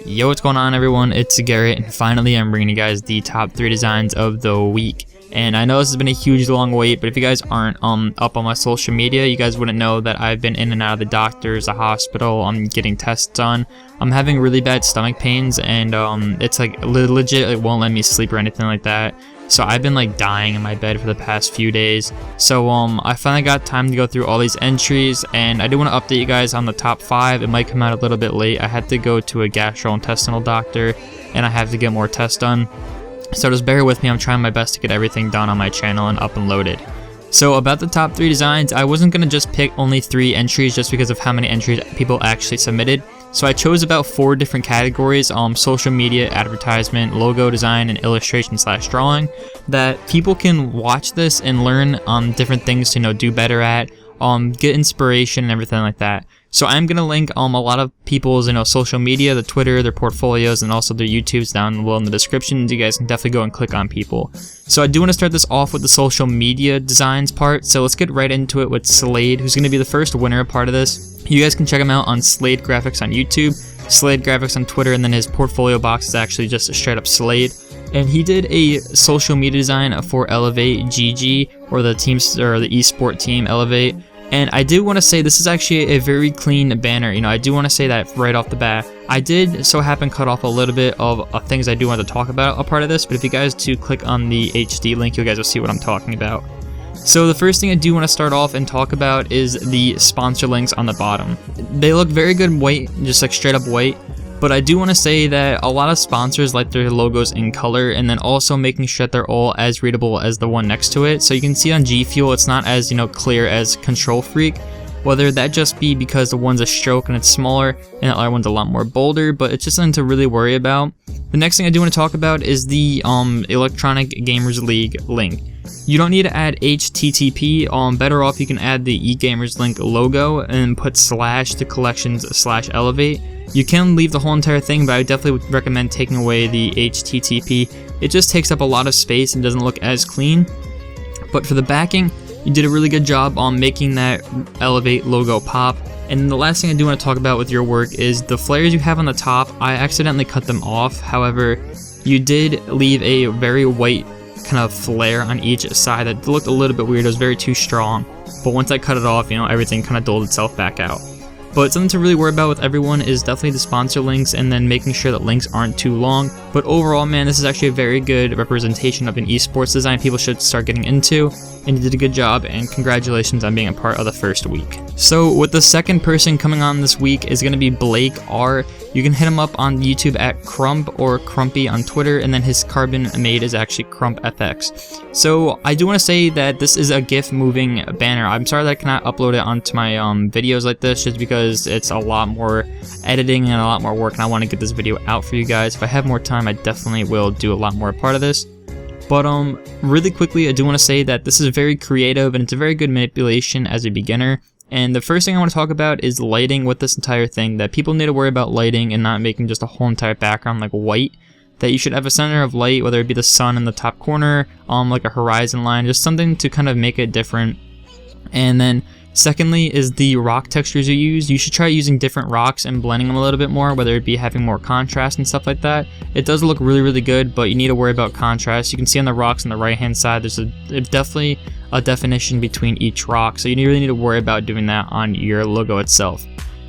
Yo, what's going on everyone? It's Garrett, and finally I'm bringing you guys the top 3 designs of the week. And I know this has been a huge long wait, but if you guys aren't up on my social media, you guys wouldn't know that I've been in and out of the doctors, the hospital, I'm getting tests done. I'm having really bad stomach pains, and it's like legit, it won't let me sleep or anything like that. So I've been like dying in my bed for the past few days. So I finally got time to go through all these entries, and I do want to update you guys on the top 5. It might come out a little bit late. I had to go to a gastrointestinal doctor, and I have to get more tests done. So just bear with me, I'm trying my best to get everything done on my channel and up and loaded. So about the top 3 designs, I wasn't going to just pick only 3 entries just because of how many entries people actually submitted. So I chose about 4 different categories, social media, advertisement, logo design, and illustration/drawing, that people can watch this and learn different things to do better at, get inspiration and everything like that. So I'm going to link a lot of people's social media, the Twitter, their portfolios, and also their YouTubes down below in the description. You guys can definitely go and click on people. So I do want to start this off with the social media designs part. So let's get right into it with Slade, who's going to be the first winner part of this. You guys can check him out on Slade Graphics on YouTube, Slade Graphics on Twitter, and then his portfolio box is actually just straight up Slade. And he did a social media design for Elevate GG, or the teams, or the esport team Elevate. And I do want to say this is actually a very clean banner. I do want to say that right off the bat. I did so happen cut off a little bit of things I do want to talk about a part of this, but if you guys do click on the HD link, you guys will see what I'm talking about. So the first thing I do want to start off and talk about is the sponsor links on the bottom. They look very good white, just like straight up white. But I do want to say that a lot of sponsors like their logos in color, and then also making sure that they're all as readable as the one next to it. So you can see on G Fuel, it's not as clear as Control Freak. Whether that just be because the one's a stroke and it's smaller, and the other one's a lot more bolder, but it's just something to really worry about. The next thing I do want to talk about is the Electronic Gamers League link. You don't need to add HTTP. Better off you can add the eGamers link logo and put / to collections/elevate. You can leave the whole entire thing, but I definitely would recommend taking away the HTTP. It just takes up a lot of space and doesn't look as clean. But for the backing, you did a really good job on making that Elevate logo pop. And then the last thing I do want to talk about with your work is the flares you have on the top. I accidentally cut them off. However, you did leave a very white kind of flare on each side that looked a little bit weird. It was very too strong. But once I cut it off, everything kind of doled itself back out. But something to really worry about with everyone is definitely the sponsor links, and then making sure that links aren't too long. But overall, man, this is actually a very good representation of an esports design people should start getting into, and you did a good job, and congratulations on being a part of the first week. So with the second person coming on this week is going to be Blake R. You can hit him up on YouTube at Crump or Crumpy on Twitter, and then his carbon made is actually CrumpFX. So I do want to say that this is a GIF moving banner. I'm sorry that I cannot upload it onto my videos like this, just because it's a lot more editing and a lot more work, and I want to get this video out for you guys. If I have more time, I definitely will do a lot more part of this. But really quickly, I do want to say that this is very creative, and it's a very good manipulation as a beginner. And the first thing I want to talk about is lighting with this entire thing, that people need to worry about lighting and not making just a whole entire background like white. That you should have a center of light, whether it be the sun in the top corner, like a horizon line, just something to kind of make it different. And then secondly is the rock textures you use. You should try using different rocks and blending them a little bit more, whether it be having more contrast and stuff like that. It does look really, really good, but you need to worry about contrast. You can see on the rocks on the right hand side, there's definitely a definition between each rock, so you really need to worry about doing that on your logo itself.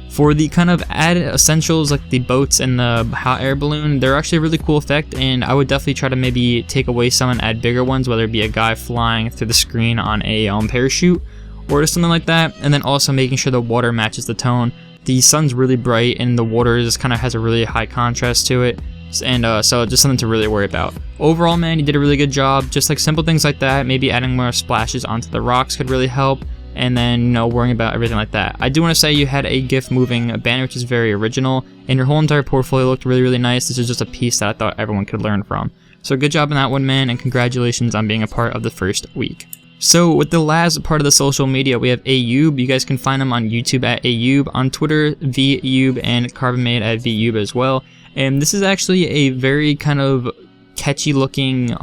For the kind of added essentials like the boats and the hot air balloon, they're actually a really cool effect, and I would definitely try to maybe take away some and add bigger ones, whether it be a guy flying through the screen on a parachute or something like that. And then also making sure the water matches the tone. The sun's really bright and the water just kind of has a really high contrast to it, and so just something to really worry about. Overall, man, you did a really good job. Just like simple things like that, maybe adding more splashes onto the rocks could really help, and then worrying about everything like that. I do want to say you had a GIF moving banner, which is very original, and your whole entire portfolio looked really, really nice. This is just a piece that I thought everyone could learn from. So good job on that one, man, and congratulations on being a part of the first week. So with the last part of the social media, we have Ayoub. You guys can find him on YouTube at Ayoub, on Twitter Vyub, and Carbonmade at Vyub as well. And this is actually a very kind of catchy looking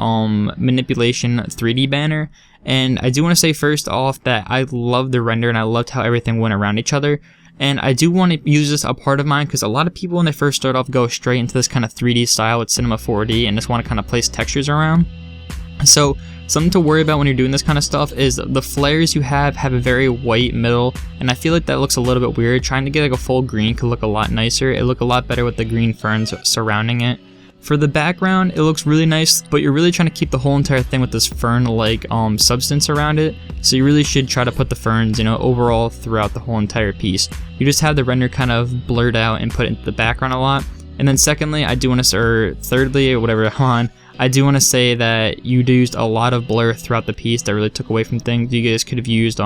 manipulation 3D banner. And I do want to say first off that I love the render and I loved how everything went around each other. And I do want to use this a part of mine because a lot of people when they first start off go straight into this kind of 3D style with Cinema 4D and just want to kind of place textures around. So something to worry about when you're doing this kind of stuff is the flares you have a very white middle, and I feel like that looks a little bit weird. Trying to get like a full green could look a lot nicer. It look a lot better with the green ferns surrounding it. For the background, it looks really nice, but you're really trying to keep the whole entire thing with this fern-like substance around it. So you really should try to put the ferns, overall throughout the whole entire piece. You just have the render kind of blurred out and put into the background a lot. And then secondly, I do want to, or thirdly, or whatever I'm on, I do want to say that you used a lot of blur throughout the piece that really took away from things. You guys could have used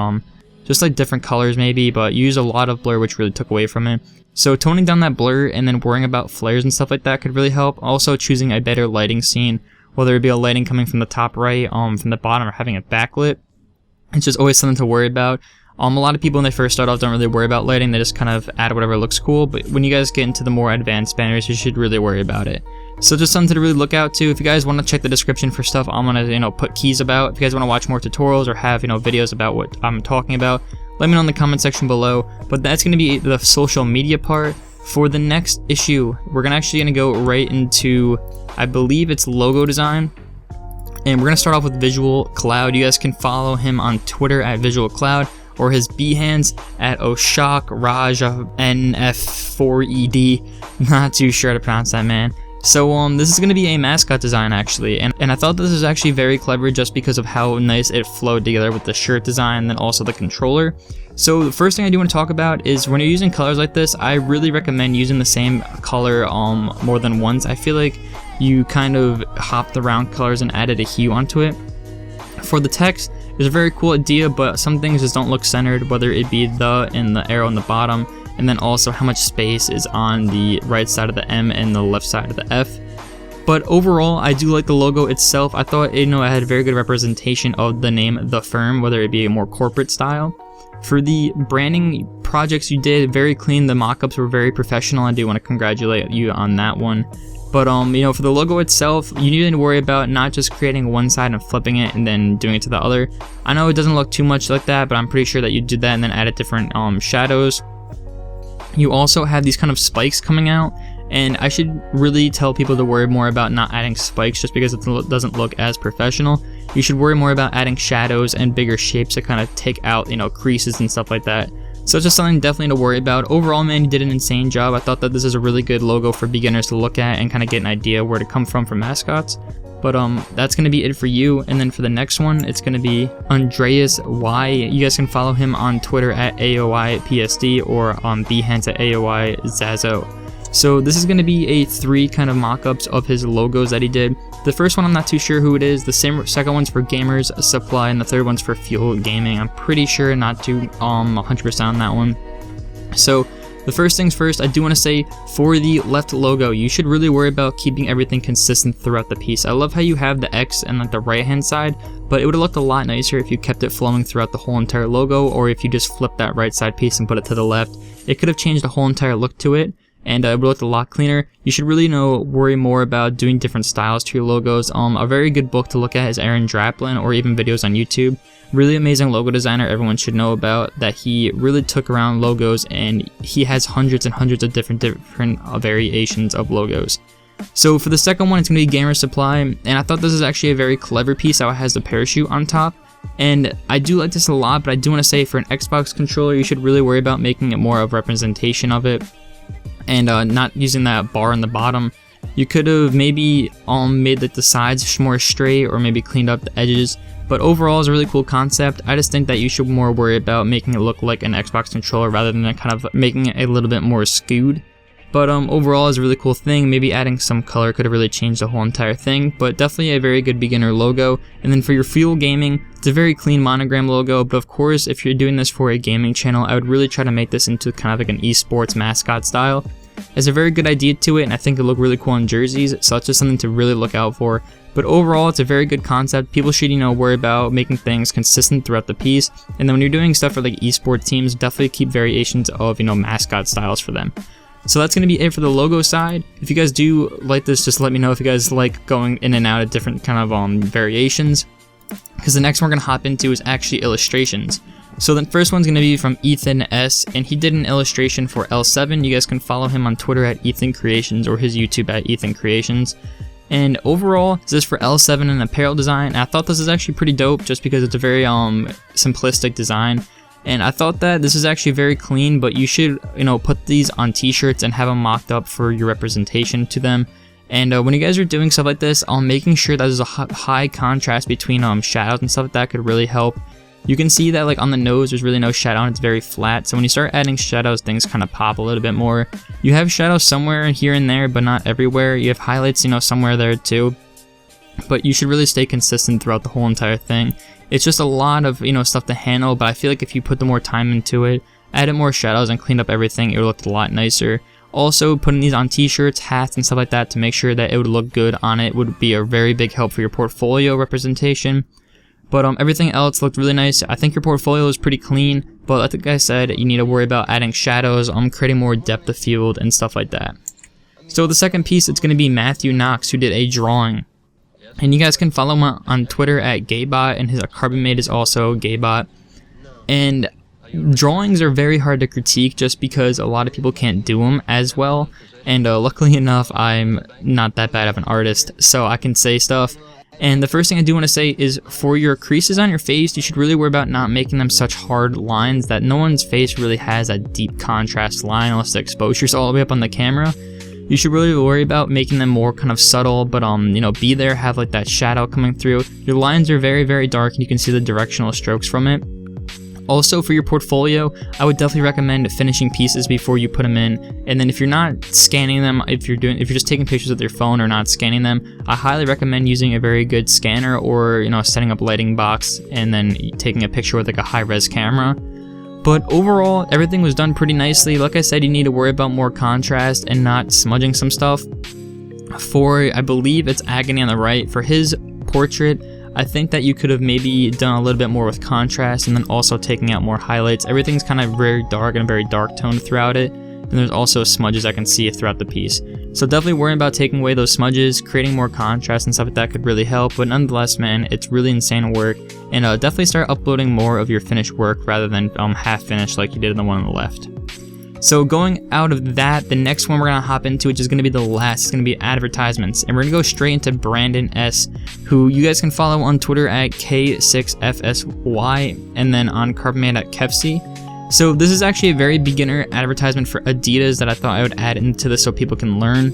just like different colors maybe, but you used a lot of blur which really took away from it. So toning down that blur and then worrying about flares and stuff like that could really help. Also choosing a better lighting scene, whether it be a lighting coming from the top right, from the bottom, or having it backlit. It's just always something to worry about. A lot of people when they first start off don't really worry about lighting, they just kind of add whatever looks cool, but when you guys get into the more advanced banners, you should really worry about it. So just something to really look out to. If you guys want to check the description for stuff I'm gonna put keys about, if you guys want to watch more tutorials or have videos about what I'm talking about, let me know in the comment section below. But that's gonna be the social media part. For the next issue, we're actually gonna go right into, I believe it's logo design. And we're gonna start off with Visual Cloud. You guys can follow him on Twitter at Visual Cloud, or his Behance at Oshak Raj NF4ED. Not too sure how to pronounce that, man. So this is going to be a mascot design actually, and I thought this was actually very clever just because of how nice it flowed together with the shirt design and then also the controller. So the first thing I do want to talk about is when you're using colors like this, I really recommend using the same color more than once. I feel like you kind of hopped around colors and added a hue onto it. For the text, it's a very cool idea, but some things just don't look centered, whether it be the and the arrow on the bottom, and then also how much space is on the right side of the M and the left side of the F. But overall, I do like the logo itself. I thought it had a very good representation of the name The Firm, whether it be a more corporate style. For the branding projects you did, very clean. The mock-ups were very professional. I do want to congratulate you on that one. But for the logo itself, you need to worry about not just creating one side and flipping it and then doing it to the other. I know it doesn't look too much like that, but I'm pretty sure that you did that and then added different shadows. You also have these kind of spikes coming out, and I should really tell people to worry more about not adding spikes just because it doesn't look as professional. You should worry more about adding shadows and bigger shapes to kind of take out, creases and stuff like that. So it's just something definitely to worry about. Overall, man, you did an insane job. I thought that this is a really good logo for beginners to look at and kind of get an idea where to come from for mascots. But that's going to be it for you. And then for the next one, it's going to be Endreas Y. You guys can follow him on Twitter at AOIPSD or on Behance at AOIZazo. So this is going to be a 3 kind of mock-ups of his logos that he did. The first one I'm not too sure who it is. The second one's for Gamers Supply, and the third one's for Fuel Gaming. I'm pretty sure, not too 100% on that one. So the first things first, I do want to say for the left logo, you should really worry about keeping everything consistent throughout the piece. I love how you have the X and like the right hand side, but it would have looked a lot nicer if you kept it flowing throughout the whole entire logo, or if you just flipped that right side piece and put it to the left. It could have changed the whole entire look to it, and it would look a lot cleaner. You should really worry more about doing different styles to your logos. A very good book to look at is Aaron Draplin, or even videos on YouTube. Really amazing logo designer everyone should know about, that he really took around logos, and he has hundreds and hundreds of different variations of logos. So for the second one, it's going to be Gamer Supply, and I thought this is actually a very clever piece how it has the parachute on top. And I do like this a lot, but I do want to say for an Xbox controller, you should really worry about making it more of a representation of it, and not using that bar on the bottom. You could have maybe made like the sides more straight, or maybe cleaned up the edges. But overall, it's a really cool concept. I just think that you should more worry about making it look like an Xbox controller rather than kind of making it a little bit more skewed. But overall, it's a really cool thing. Maybe adding some color could have really changed the whole entire thing. But definitely a very good beginner logo. And then for your Fuel Gaming, it's a very clean monogram logo. But of course, if you're doing this for a gaming channel, I would really try to make this into kind of like an esports mascot style. There's a very good idea to it, and I think it looked really cool on jerseys, so that's just something to really look out for. But overall, it's a very good concept. People should, worry about making things consistent throughout the piece. And then when you're doing stuff for like esports teams, definitely keep variations of, mascot styles for them. So that's going to be it for the logo side. If you guys do like this, just let me know if you guys like going in and out of different kind of variations. Because the next one we're going to hop into is actually illustrations. So the first one's going to be from Ethan S, and he did an illustration for L7. You guys can follow him on Twitter at Ethan Creations or his YouTube at Ethan Creations. And overall, this is for L7 and apparel design. I thought this is actually pretty dope just because it's a very simplistic design. And I thought that this is actually very clean, but you should, put these on t-shirts and have them mocked up for your representation to them. And when you guys are doing stuff like this, making sure that there's a high contrast between shadows and stuff like that could really help. You can see that like on the nose there's really no shadow and it's very flat, so when you start adding shadows things kind of pop a little bit more. You have shadows somewhere here and there but not everywhere. You have highlights somewhere there too, but you should really stay consistent throughout the whole entire thing. It's just a lot of stuff to handle, but I feel like if you put the more time into it, added more shadows and cleaned up everything, it would look a lot nicer. Also, putting these on t-shirts, hats, and stuff like that to make sure that it would look good on it would be a very big help for your portfolio representation. But everything else looked really nice. I think your portfolio is pretty clean, but like I said, you need to worry about adding shadows, creating more depth of field and stuff like that. So the second piece, it's going to be Matthew Knox, who did a drawing. And you guys can follow him on Twitter at Gaybot, and his Carbon Made is also Gaybot. And drawings are very hard to critique just because a lot of people can't do them as well. And luckily enough, I'm not that bad of an artist, so I can say stuff. And the first thing I do want to say is for your creases on your face, you should really worry about not making them such hard lines that no one's face really has a deep contrast line unless the exposure's all the way up on the camera. You should really worry about making them more kind of subtle, but be there, have like that shadow coming through. Your lines are very, very dark and you can see the directional strokes from it. Also, for your portfolio, I would definitely recommend finishing pieces before you put them in. And then if you're not scanning them, if you're just taking pictures with your phone or not scanning them, I highly recommend using a very good scanner or setting up a lighting box and then taking a picture with like a high-res camera. But overall, everything was done pretty nicely. Like I said, you need to worry about more contrast and not smudging some stuff. For, I believe it's Agony on the right, for his portrait, I think that you could have maybe done a little bit more with contrast and then also taking out more highlights. Everything's kind of very dark and very dark toned throughout it. And there's also smudges I can see throughout the piece. So definitely worrying about taking away those smudges, creating more contrast and stuff like that could really help. But nonetheless, man, it's really insane work. And definitely start uploading more of your finished work rather than half finished like you did in the one on the left. So going out of that, the next one we're going to hop into, which is going to be the last, is going to be advertisements. And we're going to go straight into Brandon S, who you guys can follow on Twitter at K6FSY, and then on Carbonmade at Kefsy. So this is actually a very beginner advertisement for Adidas that I thought I would add into this so people can learn.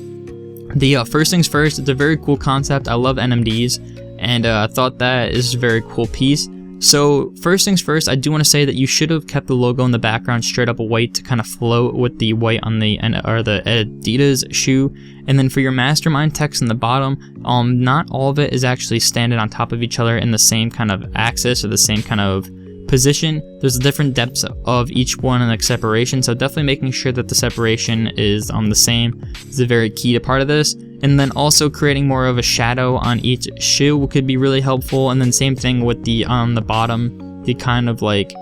The first things first, it's a very cool concept. I love NMDs, and I thought that is a very cool piece. So first things first, I do want to say that you should have kept the logo in the background straight up white to kind of float with the white on the Adidas shoe. And then for your mastermind text in the bottom, not all of it is actually standing on top of each other in the same kind of axis or the same kind of position. There's different depths of each one and like separation, so definitely making sure that the separation is the same is a very key part of this. And then also creating more of a shadow on each shoe could be really helpful. And then same thing with the on the bottom, the kind of like,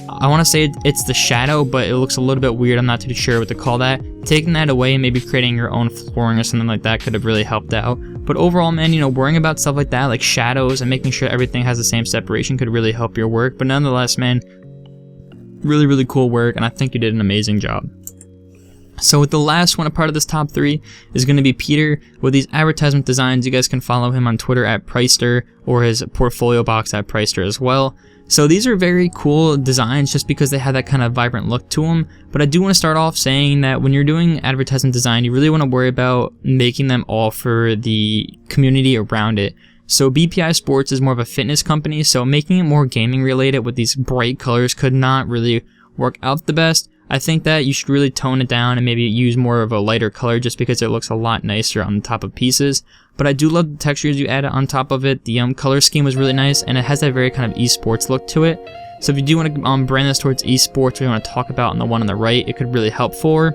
I want to say it's the shadow, but it looks a little bit weird. I'm not too sure what to call that. Taking that away and maybe creating your own flooring or something like that could have really helped out. But overall, man, worrying about stuff like that, like shadows and making sure everything has the same separation could really help your work. But nonetheless, man, really, really cool work, and I think you did an amazing job. So with the last one, a part of this top 3 is going to be Peter with these advertisement designs. You guys can follow him on Twitter at Preister or his portfolio box at Preister as well. So these are very cool designs just because they have that kind of vibrant look to them. But I do want to start off saying that when you're doing advertisement design, you really want to worry about making them all for the community around it. So BPI Sports is more of a fitness company, so making it more gaming related with these bright colors could not really work out the best. I think that you should really tone it down and maybe use more of a lighter color just because it looks a lot nicer on the top of pieces. But I do love the textures you added on top of it. The color scheme was really nice, and it has that very kind of esports look to it. So if you do want to brand this towards esports, or you want to talk about on the one on the right, it could really help for.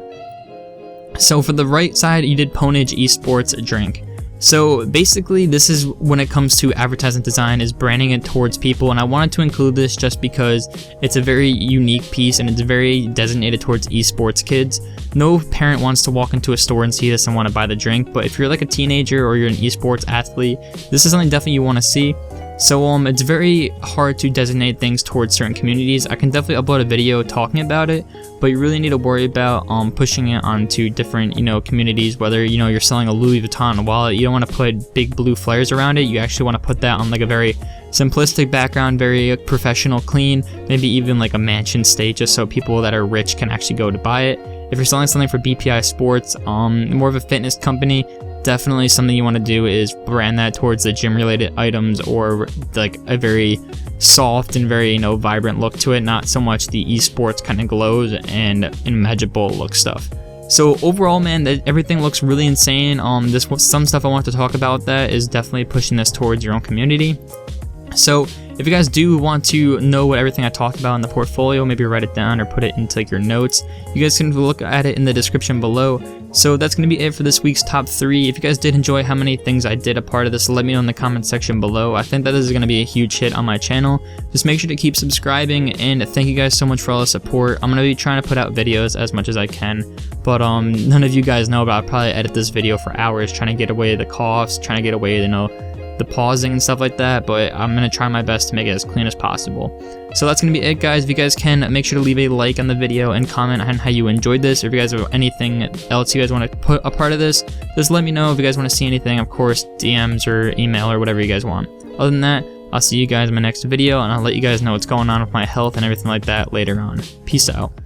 So for the right side, you did Ponage Esports Drink. So basically, this is when it comes to advertisement design, is branding it towards people, and I wanted to include this just because it's a very unique piece and it's very designated towards esports kids. No parent wants to walk into a store and see this and want to buy the drink, but if you're like a teenager or you're an esports athlete, this is something definitely you want to see. So it's very hard to designate things towards certain communities. I can definitely upload a video talking about it, but you really need to worry about pushing it onto different, communities. Whether you're selling a Louis Vuitton wallet, you don't want to put big blue flares around it. You actually want to put that on like a very simplistic background, very professional, clean, maybe even like a mansion state, just so people that are rich can actually go to buy it. If you're selling something for BPI Sports, more of a fitness company, definitely something you want to do is brand that towards the gym related items, or like a very soft and very vibrant look to it, not so much the esports kind of glows and imaginable look stuff. So overall, man, everything looks really insane. This some stuff I want to talk about that is definitely pushing this towards your own community. So if you guys do want to know what everything I talked about in the portfolio, maybe write it down or put it into like your notes. You guys can look at it in the description below. So that's going to be it for this week's top 3. If you guys did enjoy how many things I did a part of this, let me know in the comment section below. I think that this is going to be a huge hit on my channel. Just make sure to keep subscribing, and thank you guys so much for all the support. I'm going to be trying to put out videos as much as I can, but none of you guys know, but I'll probably edit this video for hours trying to get away the coughs, trying to get away, the pausing and stuff like that, but I'm going to try my best to make it as clean as possible. So that's going to be it, guys. If you guys can, make sure to leave a like on the video and comment on how you enjoyed this. Or if you guys have anything else you guys want to put a part of this, just let me know. If you guys want to see anything, of course, DMs or email or whatever you guys want. Other than that, I'll see you guys in my next video, and I'll let you guys know what's going on with my health and everything like that later on. Peace out.